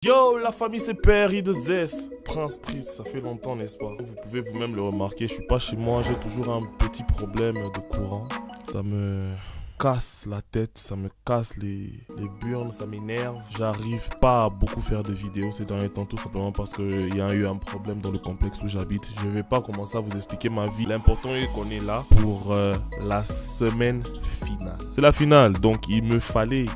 Yo la famille, c'est Perry de Zes, Prince Prince, ça fait longtemps n'est-ce pas? Vous pouvez vous-même le remarquer, je suis pas chez moi, j'ai toujours un petit problème de courant. Ça me casse la tête, ça me casse les burnes, ça m'énerve. J'arrive pas à beaucoup faire de vidéos ces derniers temps, tout simplement parce qu'il y a eu un problème dans le complexe où j'habite. Je vais pas commencer à vous expliquer ma vie. L'important est qu'on est là pour la semaine finale. C'est la finale, donc il fallait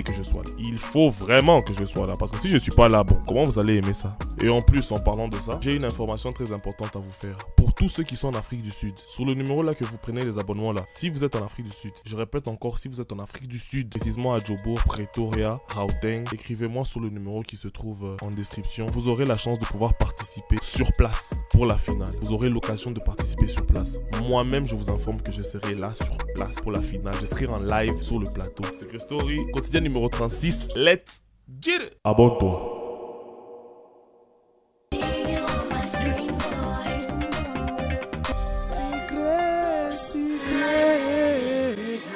que je sois là. Il faut vraiment que je sois là, parce que si je suis pas là, bon, comment vous allez aimer ça? Et en plus, en parlant de ça, j'ai une information très importante à vous faire. Pour tous ceux qui sont en Afrique du Sud, sur le numéro là que vous prenez les abonnements là, si vous êtes en Afrique du Sud, je répète encore, si vous êtes en Afrique du Sud, précisément à Jobour, Pretoria, Gauteng, écrivez-moi sur le numéro qui se trouve en description. Vous aurez la chance de pouvoir participer sur place pour la finale. Vous aurez l'occasion de participer sur place. Moi-même, je vous informe que je serai là sur place pour la finale. Je serai en live sur le plateau. Secret Story, quotidien numéro 36. Let's get it! Abonne-toi.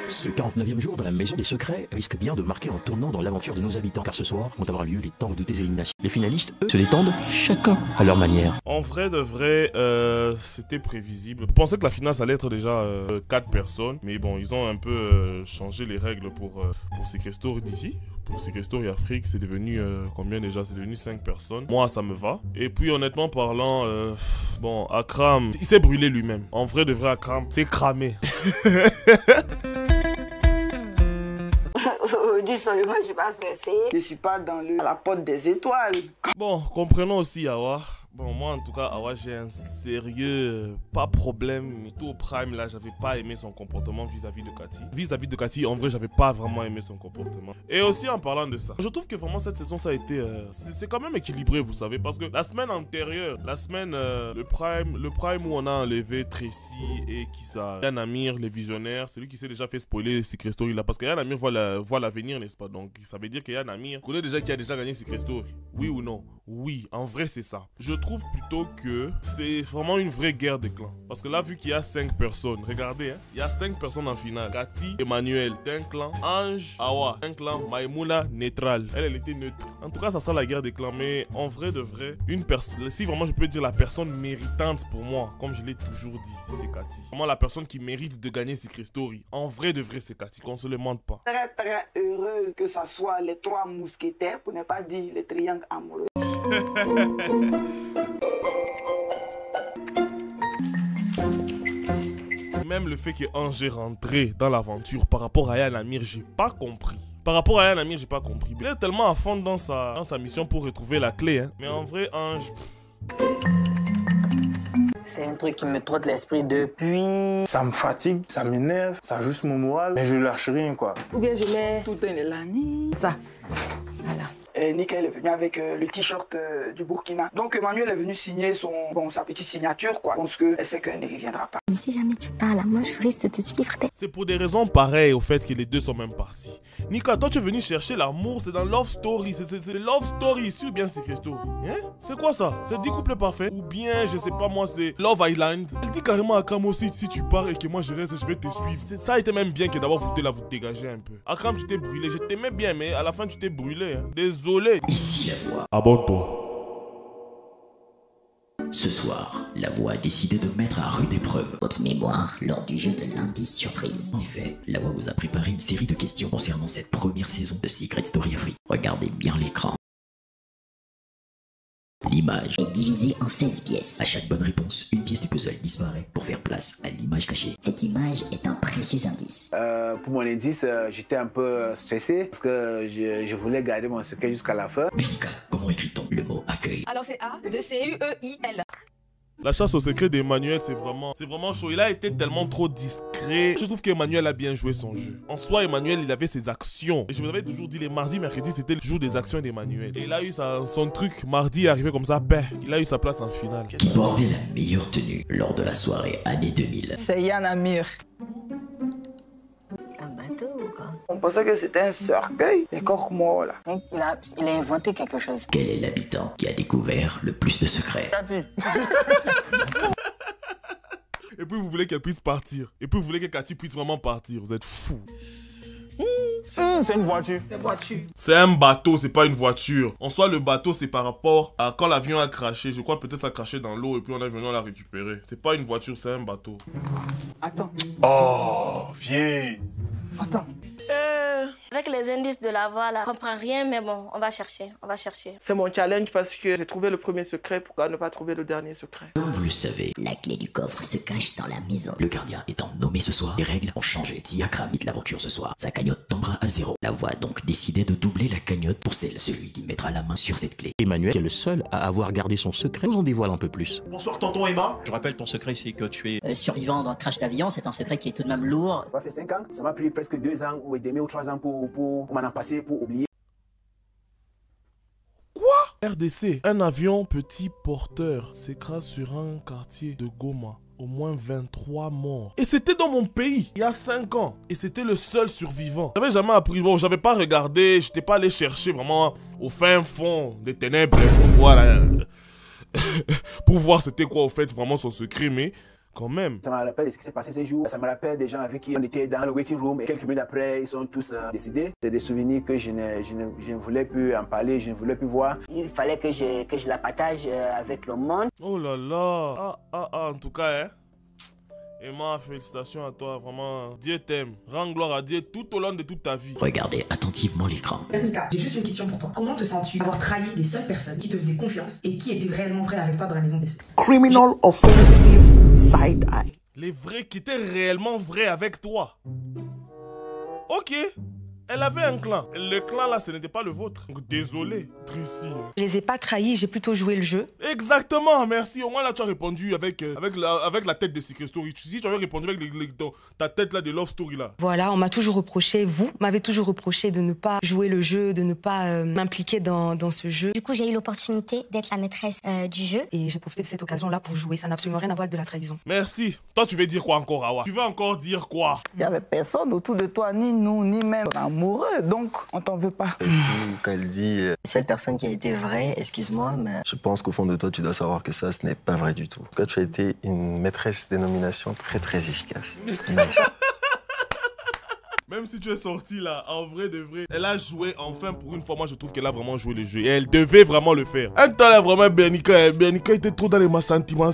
Ce 49e jour dans la maison des secrets risque bien de marquer un tournant dans l'aventure de nos habitants, car ce soir vont avoir lieu les tant redoutées éliminations. Les finalistes, eux, se détendent chacun à leur manière. En vrai de vrai, c'était prévisible. Je pensais que la finale ça allait être déjà 4 personnes, mais bon, ils ont un peu changé les règles pour Secret Story d'ici. Pour Secret Story Afrique, c'est devenu combien déjà? C'est devenu 5 personnes. Moi, ça me va. Et puis, honnêtement parlant, bon, Akram, il s'est brûlé lui-même. En vrai de vrai, Akram, c'est cramé. Je suis pas dans la porte des étoiles. Bon, comprenons aussi Awa. Bon, moi en tout cas, Awa, j'ai un sérieux, pas problème, mais tout au prime là, j'avais pas aimé son comportement vis-à-vis de Cathy. Vis-à-vis de Cathy, en vrai, j'avais pas vraiment aimé son comportement. Et aussi en parlant de ça, je trouve que vraiment cette saison, ça a été, c'est quand même équilibré, vous savez, parce que la semaine antérieure, la semaine, le prime où on a enlevé Tracy et qui ça, Yann Amir, les visionnaires, c'est lui qui s'est déjà fait spoiler Secret Story là, parce que Yann Amir voit l'avenir, n'est-ce pas? Donc ça veut dire que Yann Amir connaît déjà qui a déjà gagné Secret Story. Oui ou non? Oui, en vrai c'est ça. Je trouve plutôt que c'est vraiment une vraie guerre de clans. Parce que là, vu qu'il y a 5 personnes, regardez, hein, il y a 5 personnes en finale. Cathy, Emmanuel, d'un clan. Ange, Awa, d'un clan. Maïmouna, neutral. Elle était neutre. En tout cas, ça sent la guerre des clans. Mais en vrai de vrai, une personne, si vraiment je peux dire la personne méritante pour moi, comme je l'ai toujours dit, c'est Cathy. Vraiment la personne qui mérite de gagner Secret Story. En vrai de vrai, c'est Cathy, qu'on se le mente pas. Très heureux que ça soit les 3 mousquetaires, pour ne pas dire les triangles amoureux. Même le fait que Ange est rentré dans l'aventure par rapport à Yann Amir, j'ai pas compris. Par rapport à Yann Amir, j'ai pas compris. Il est tellement à fond dans sa mission pour retrouver la clé, hein. Mais en vrai, Ange... C'est un truc qui me trotte l'esprit depuis... Ça me fatigue, ça m'énerve, ça juste mon moral, mais je lâche rien quoi. Ou bien je mets... Tout un élani. Ça. Voilà. Et Nickel est venu avec le t-shirt du Burkina. Donc Emmanuel est venu signer sa petite signature quoi. Parce qu'elle sait qu'elle ne reviendra pas. Mais si jamais tu parles, moi je risque de te suivre. C'est pour des raisons pareilles au fait que les deux sont même partis. Nika, toi tu es venu chercher l'amour, c'est dans Love Story. C'est Love Story ici ou bien Secret Story? Hein? C'est quoi ça? C'est 10 couples parfaits? Ou bien, je sais pas moi, c'est Love Island? Elle dit carrément à Akram aussi, si tu pars et que moi je reste, je vais te suivre. Ça a été même bien que d'abord vous deux là vous dégagez un peu. Akram, tu t'es brûlé, je t'aimais bien, mais à la fin tu t'es brûlé. Hein. Désolé. Ici la voix. Abonne-toi. Ce soir, la voix a décidé de mettre à rude épreuve Votre mémoire lors du jeu de l'indice surprise. En effet, la voix vous a préparé une série de questions concernant cette première saison de Secret Story Afrique. Regardez bien l'écran. L'image Est divisée en 16 pièces. À chaque bonne réponse, une pièce du puzzle disparaît pour faire place à l'image cachée. Cette image est un précieux indice. Pour mon indice, j'étais un peu stressé parce que je voulais garder mon secret jusqu'à la fin. Melika, comment écrit-on le mot accueil? Alors c'est A-D-C-U-E-I-L. La chasse au secret d'Emmanuel, c'est vraiment chaud. Il a été tellement trop discret. Je trouve qu'Emmanuel a bien joué son jeu. En soi, Emmanuel, il avait ses actions. Et je vous avais toujours dit, les mardis, mercredis, c'était le jour des actions d'Emmanuel. Et il a eu son truc. Mardi est arrivé comme ça, ben, il a eu sa place en finale. Qui portait la meilleure tenue lors de la soirée année 2000? C'est Yann Amir. Un bateau ou quoi? On pensait que c'était un cercueil. Les corps morts là. Il a inventé quelque chose. Quel est l'habitant qui a découvert le plus de secrets? Cathy. Et puis vous voulez qu'elle puisse partir. Et puis vous voulez que Cathy puisse vraiment partir. Vous êtes fous. C'est une voiture. C'est voiture. C'est un bateau, c'est pas une voiture. En soi, le bateau, c'est par rapport à quand l'avion a craché. Je crois peut-être ça a craché dans l'eau et puis on est venu la récupérer. C'est pas une voiture, c'est un bateau. Attends. Oh, vieille. Attends. Avec les indices de la voix là, je comprends rien, mais bon, on va chercher, C'est mon challenge parce que j'ai trouvé le premier secret, pourquoi ne pas trouver le dernier secret? Comme vous le savez, La clé du coffre se cache dans la maison. le gardien étant nommé ce soir, les règles ont changé. Si Akram quitte l'aventure ce soir, sa cagnotte tombera à 0. La voix a donc décidé de doubler la cagnotte pour celui qui mettra la main sur cette clé. Emmanuel, qui est le seul à avoir gardé son secret, nous en dévoile un peu plus. Bonsoir tonton Emma. Je rappelle ton secret, c'est que tu es survivant dans le crash d'avion, c'est un secret qui est tout de même lourd. Ça fait 5 ans, ça m'a pris presque 2 ans ou 2 ou 3 ans pour m'en passer, pour oublier. RDC, un avion petit porteur s'écrase sur un quartier de Goma. Au moins 23 morts. Et c'était dans mon pays, il y a 5 ans. Et c'était le seul survivant. J'avais jamais appris, bon, j'avais pas regardé, j'étais pas allé chercher vraiment au fin fond des ténèbres pour voir, pour voir c'était quoi au fait vraiment son secret, mais quand même. Ça me rappelle ce qui s'est passé ces jours. Ça me rappelle des gens avec qui on était dans le waiting room et quelques minutes après, ils sont tous décédés. C'est des souvenirs que je ne voulais plus en parler, je ne voulais plus voir. Il fallait que je la partage avec le monde. Oh là là. En tout cas, hein. Emma, félicitations à toi, vraiment. Dieu t'aime. Rends gloire à Dieu tout au long de toute ta vie. Regardez attentivement l'écran. Bernica, j'ai juste une question pour toi. Comment te sens-tu avoir trahi les seules personnes qui te faisaient confiance et qui étaient réellement vraies avec toi dans la maison des secrets? Criminal offensive side eye. Les vrais qui étaient réellement vrais avec toi. Ok. Elle avait un clan. Le clan là, ce n'était pas le vôtre. Donc désolé, Tracy. Je les ai pas trahis, j'ai plutôt joué le jeu. Exactement, merci. Au moins là, tu as répondu avec la tête de Secret Story. Si tu avais répondu avec ta tête là de Love Story là. Voilà, on m'a toujours reproché, vous m'avez toujours reproché de ne pas jouer le jeu, de ne pas m'impliquer dans ce jeu. Du coup, j'ai eu l'opportunité d'être la maîtresse du jeu. Et j'ai profité de cette occasion-là pour jouer. Ça n'a absolument rien à voir avec de la trahison. Merci. Toi, tu veux dire quoi encore, Awa? Tu veux encore dire quoi? Il n'y avait personne autour de toi, ni nous, ni même amoureux, donc on t'en veut pas. Si, quand elle dit Cette personne qui a été vraie, excuse-moi, mais... je pense qu'au fond de toi, tu dois savoir que ça, ce n'est pas vrai du tout. En tout cas, tu as été une maîtresse des nominations très, très efficace. Même si tu es sorti là, en vrai de vrai, elle a joué enfin pour une fois. Moi, je trouve qu'elle a vraiment joué le jeu. Et elle devait vraiment le faire. Un temps là, vraiment, Bernica était trop dans les sentiments.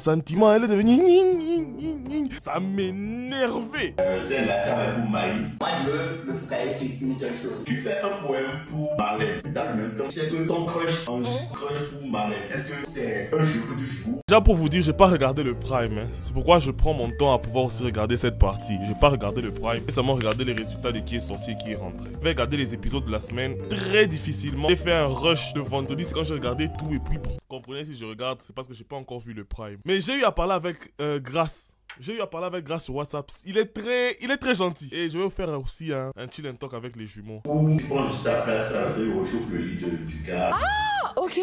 Elle est devenue... Ça m'énervait. C'est là, ça va pour Marie. Moi, je veux me focaliser sur une seule chose. Tu fais un poème pour Marlène. Dans le même temps, c'est que ton crush pour Marlène. Est-ce que c'est un jeu que tu joues? Déjà pour vous dire, j'ai pas regardé le Prime. Hein. C'est pourquoi je prends mon temps à pouvoir aussi regarder cette partie. J'ai pas regardé le Prime. Et seulement regarder les résultats de qui est sorti et qui est rentré. Je vais regarder les épisodes de la semaine très difficilement. J'ai fait un rush de vendredi. C'est quand j'ai regardé tout et puis bon. Vous comprenez, si je regarde, c'est parce que j'ai pas encore vu le Prime. Mais j'ai eu à parler avec Grace. J'ai eu à parler avec Grace sur WhatsApp. Il est très gentil. Et je vais vous faire aussi un chill and talk avec les jumeaux. Ou tu prends juste sa place, tu réchauffes le lit du gars. Ah, ok.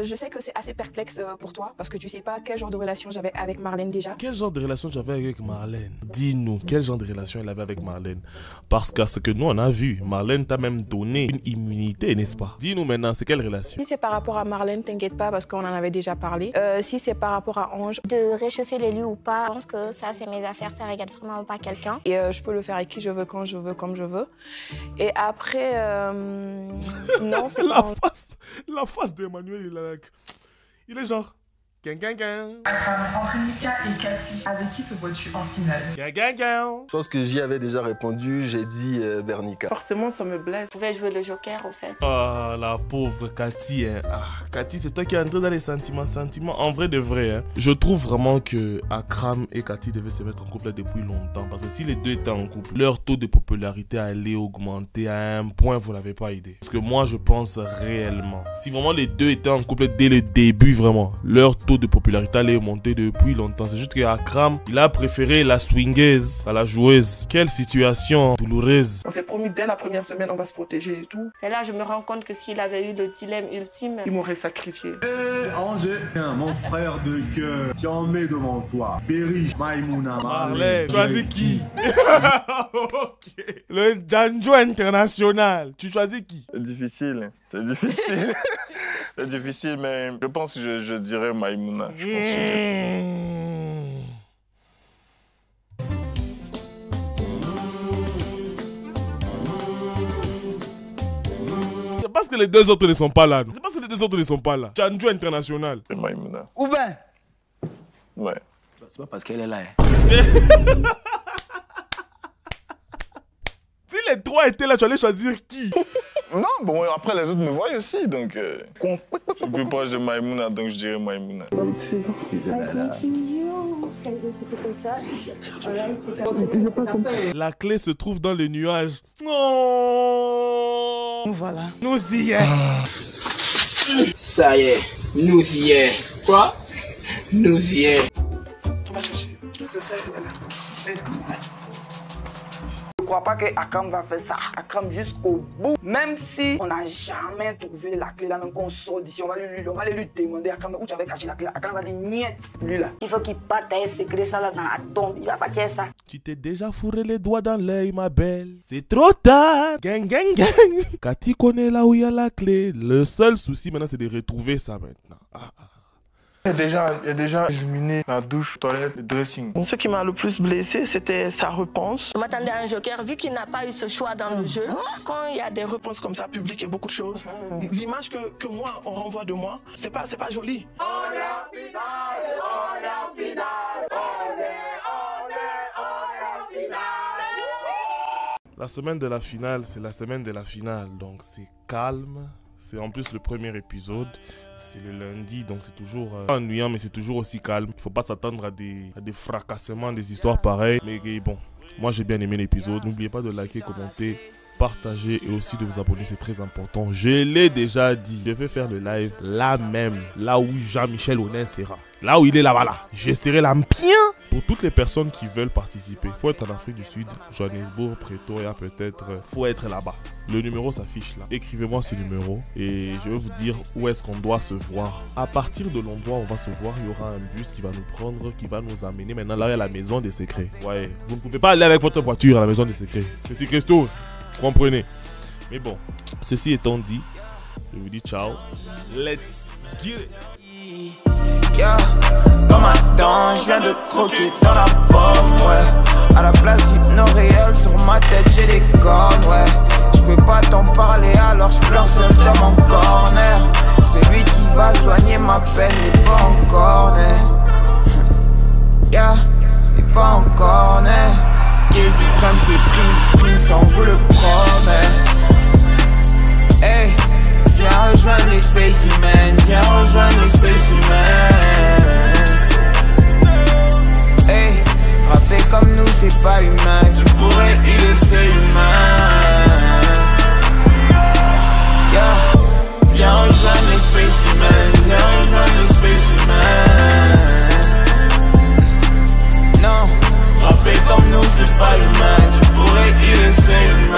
Je sais que c'est assez perplexe pour toi parce que tu sais pas quel genre de relation j'avais avec Marlène déjà. Quel genre de relation j'avais avec Marlène? Dis-nous, quel genre de relation elle avait avec Marlène? Parce qu'à ce que nous on a vu, Marlène t'a même donné une immunité, n'est-ce pas? Dis-nous maintenant, c'est quelle relation? Si c'est par rapport à Marlène, t'inquiète pas parce qu'on en avait déjà parlé. Si c'est par rapport à Ange, De réchauffer les lieux ou pas, je pense que ça, c'est mes affaires. Ça regarde vraiment pas quelqu'un. et je peux le faire avec qui je veux, quand je veux, comme je veux. Et après, non, c'est pas... La face d'Emmanuel, il est genre... Entre Mika et Cathy, avec qui te vois-tu en finale? Je pense que j'y avais déjà répondu, j'ai dit Bernica. Forcément, ça me blesse. Vous pouvez jouer le joker, au fait. Ah, la pauvre Cathy, hein. Ah, Cathy, c'est toi qui es entré dans les sentiments. En vrai de vrai, hein. Je trouve vraiment que Akram et Cathy devaient se mettre en couple depuis longtemps. Parce que si les deux étaient en couple, leur taux de popularité allait augmenter à un point, vous n'avez pas idée. Parce que moi, je pense réellement. Si vraiment les deux étaient en couple dès le début, vraiment, leur taux de popularité allait monter depuis longtemps. C'est juste qu'Akram, il a préféré la swingueuse à la joueuse. Quelle situation douloureuse. On s'est promis dès la première semaine, on va se protéger et tout. Et là, je me rends compte que s'il avait eu le dilemme ultime... Il m'aurait sacrifié. Angers, mon frère de cœur, tu en mets devant toi. Berry, Maïmouna, Marlène, choisis qui? Ok. Le Janjo international, tu choisis qui? C'est difficile. C'est difficile. C'est difficile, mais je pense que je dirais Maïmouna. Je pense que je dirais... que les deux autres ne sont pas là. C'est parce que les deux autres ne sont pas là. Tchandjo International. C'est Maïmouna. Ou ben? Ouais. C'est pas parce qu'elle est là. Si les trois étaient là, tu allais choisir qui? Non, bon, après les autres me voient aussi, donc... je suis plus proche de Maïmouna, donc je dirais Maïmouna. La clé se trouve dans les nuages. Oh, nous voilà. Nous y est. Ça y est, nous y est. Quoi? Nous y est. Je ne crois pas que Akram va faire ça. Akram jusqu'au bout. Même si on n'a jamais trouvé la clé là, même qu'on sort d'ici, on va aller lui demander Akram où tu avais caché la clé. Akram va dire niet. Lui là. Il faut qu'il parte un secret ça là dans la tombe. Il va partir ça. Tu t'es déjà fourré les doigts dans l'œil, ma belle. C'est trop tard. Gang, gang, gang. Cathy connaît là où il y a la clé. Le seul souci maintenant, c'est de retrouver ça maintenant. Il y a déjà éliminé la douche, toilette, le dressing. Ce qui m'a le plus blessé, c'était sa réponse. Je m'attendais à un joker, vu qu'il n'a pas eu ce choix dans le jeu. Quand il y a des réponses comme ça publiques et beaucoup de choses, l'image que moi, on renvoie de moi, c'est pas joli. On est en finale, on est en finale, on est en finale. La semaine de la finale, c'est la semaine de la finale, donc c'est calme. C'est en plus le premier épisode, c'est le lundi, donc c'est toujours ennuyant, mais c'est toujours aussi calme. Il ne faut pas s'attendre à des fracassements, des histoires pareilles. Mais bon, moi j'ai bien aimé l'épisode. N'oubliez pas de liker, commenter, partager et aussi de vous abonner, c'est très important. Je l'ai déjà dit, je vais faire le live là même, là où Jean-Michel Onen sera. Là où il est là-bas là. Je serai là bien. Pour toutes les personnes qui veulent participer, il faut être en Afrique du Sud, Johannesburg, Pretoria peut-être, faut être là-bas. Le numéro s'affiche là. Écrivez-moi ce numéro et je vais vous dire où est-ce qu'on doit se voir. À partir de l'endroit où on va se voir, il y aura un bus qui va nous prendre, qui va nous amener maintenant là à la maison des secrets. Ouais, vous ne pouvez pas aller avec votre voiture à la maison des secrets. C'est si Christo, vous comprenez. Mais bon, ceci étant dit, je vous dis ciao. Let's get it. Yeah. Comme un dent, je viens de croquer dans la pomme, ouais. À la place d'hypno réel, sur ma tête j'ai des cornes, ouais. Je peux pas t'en parler alors je pleure seul dans mon corner. Celui qui va soigner ma peine n'est pas encore né. Yeah, n'est pas encore né. Qu'est-ce prennent ses Prince, on vous le promet. Hey, viens rejoindre les spécimens, viens rejoindre les spécimens. Hey, rapper comme nous c'est pas humain, tu pourrais y laisser humain. Yeah, viens rejoindre les spécimens, viens rejoindre les spécimens. Non, rapper comme nous c'est pas humain, tu pourrais y laisser humain.